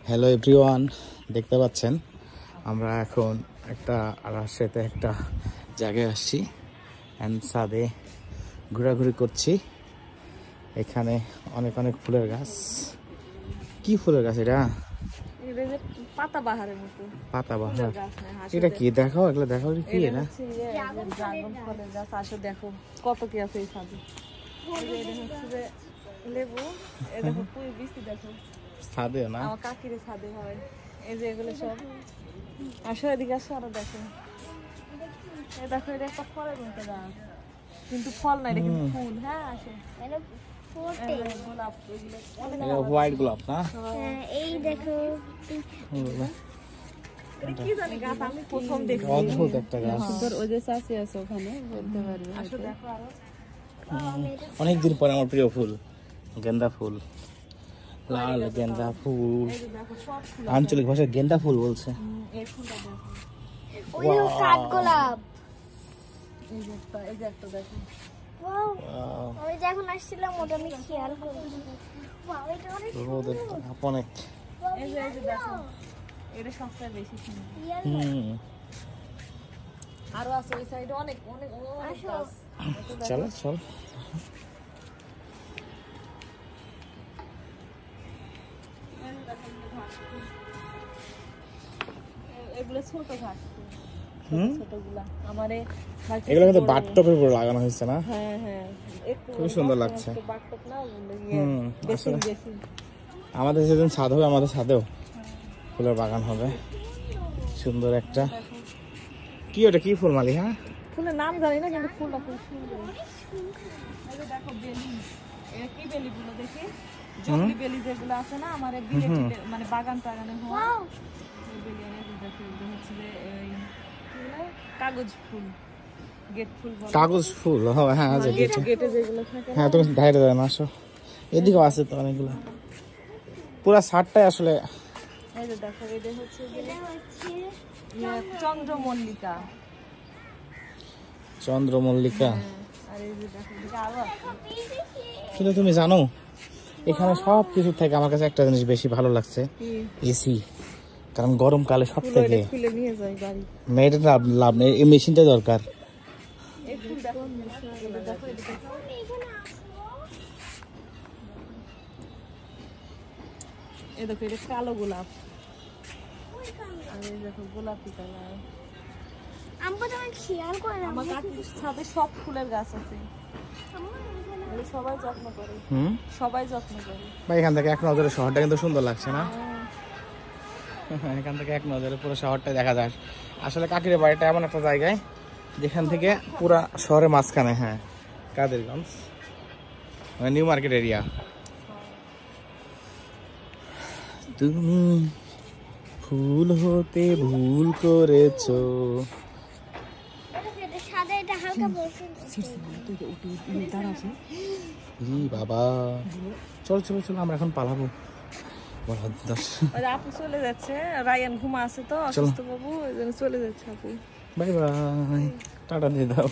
Hello everyone, দেখতে পাচ্ছেন আমরা এখন একটা রাজশাহীতে একটা জায়গায় আসছি অ্যান্ড ছাদে ঘোরাঘুরি করছি। এখানে অনেক অনেক ফুলের গাছ। কি ফুলের গাছ এটা? পাতাবাহারের মতো। পাতাবাহার? এটা কি দেখাও, এগুলো দেখাও কি এটা? ড্রাগন ফলের গাছ। আসো দেখো কত কি আছে এই ছাদে। লেবু, এই দেখো পুরো বৃষ্টি দেখো ছাদে না, আমার কাকির ছাদে হয়। এই যে এগুলো সব। আসো এদিকে আসো, আরো দেখো। এই দেখো এটা একটা ফলের মতো গাছ, কিন্তু ফল নাই, এটা কিন্তু ফুল। হ্যাঁ আসো, গোলাপ, এটা হোয়াইট গোলাপ না? এই দেখো কি জানি গাছ, আমি প্রথম দেখছি। অদ্ভুত একটা গাছ। ওই যে চাষি আছে ওখানে, বলতে পারবে। আসো দেখো আরো। অনেকদিন পরে আমার প্রিয় ফুল গেন্দা ফুল, লাল গেন্দা ফুল। আঞ্চলিক ভাষায় গেন্দা ফুল বলছে। এই ফুলটা দেখো, ওই কাঠগোলাপ। এই যে একটা দেখো। ওয়াও, আমি যখন আসছিলাম ওটা আমি খেয়াল করিনি। ওয়াও, এটা অনেক রোদের তাপ অনেক। এই যে দেখো, এটা সবচেয়ে বেশি সুন্দর। আরো আছে ওই সাইডে অনেক অনেক অনেক গাছ। চলো চল। এগুলো ছোট ঘাস, ছোটগুলা আমারে এগুলো কিন্তু বাথটবের উপর লাগানো হয়েছে না? হ্যাঁ হ্যাঁ, একটু খুব সুন্দর লাগছে। বাটটপ না, আসলে বেশি। আমাদের যেদিন ছাদ হবে, আমাদের ছাদেও ফুলের বাগান হবে সুন্দর একটা। কি ওটা, কি ফুল মালি? হ্যাঁ, ফুলের নাম জানি না, কিন্তু ফুলটা খুব সুন্দর। এই যে দেখো বেলি, এটা কি বেলি গুলো দেখি, জংলি বেলি যেগুলো আছে না, আমার মানে বাগান টাগানে হয়। এই বেলি দেখো, এগুলো হচ্ছে যে এই কি বলে, কাগজ ফুল, গেট ফুল বলে। কাগজ ফুল? হ্যাঁ, গেটে যেগুলো থাকে। হ্যাঁ, তুমি বাইরে যাবে না, আসো। এদিকেও আছে তো অনেকগুলো। পুরা ছাদটাই আসলে। এই যে দেখো, এটা হচ্ছে চন্দ্রমল্লিকা। চন্দ্রমল্লিকা। আর এই যে দেখো, এদিকে আরো আছে। কিন্তু তুমি জানো, এখানে সব কিছু থেকে আমার কাছে একটা জিনিস বেশি ভালো লাগছে, এসি। কারণ গরমকালে সব থেকে খুলে নিয়ে যাই বাড়ি। মেয়েটা লাভ নেই, এই মেশিনটা দরকার। এই ফুল দেখো, দেখো এই দেখো, এটা কালো গোলাপ। আর এই দেখো গোলাপি কালার। আমি তো খেয়াল করে না। আমার কাকির ছাদে সব ফুলের গাছ আছে, সবাই যত্ন করে। সবাই যত্ন করে। বা এখান থেকে এক নজরে শহরটা কিন্তু সুন্দর লাগছে না? এখান থেকে এক নজরে পুরো শহরটাই দেখা যায়। আসলে কাকির বাড়িটা এমন একটা জায়গায় যেখান থেকে পুরা শহরের মাঝখানে। হ্যাঁ, কাদেরগঞ্জ, নিউ মার্কেট এরিয়া। তুমি ফুল হতে ভুল করেছো। সাদা, এটা হালকা বলছে। বাবা, চল চলো চলো, আমরা এখন পালাবো। আপু চলে যাচ্ছে, রায়ান ঘুমা আছে তো, অসুস্থ বাবু, ওই জন্য চলে যাচ্ছে আপু। বাই বাই, টাটা দিয়ে দাও।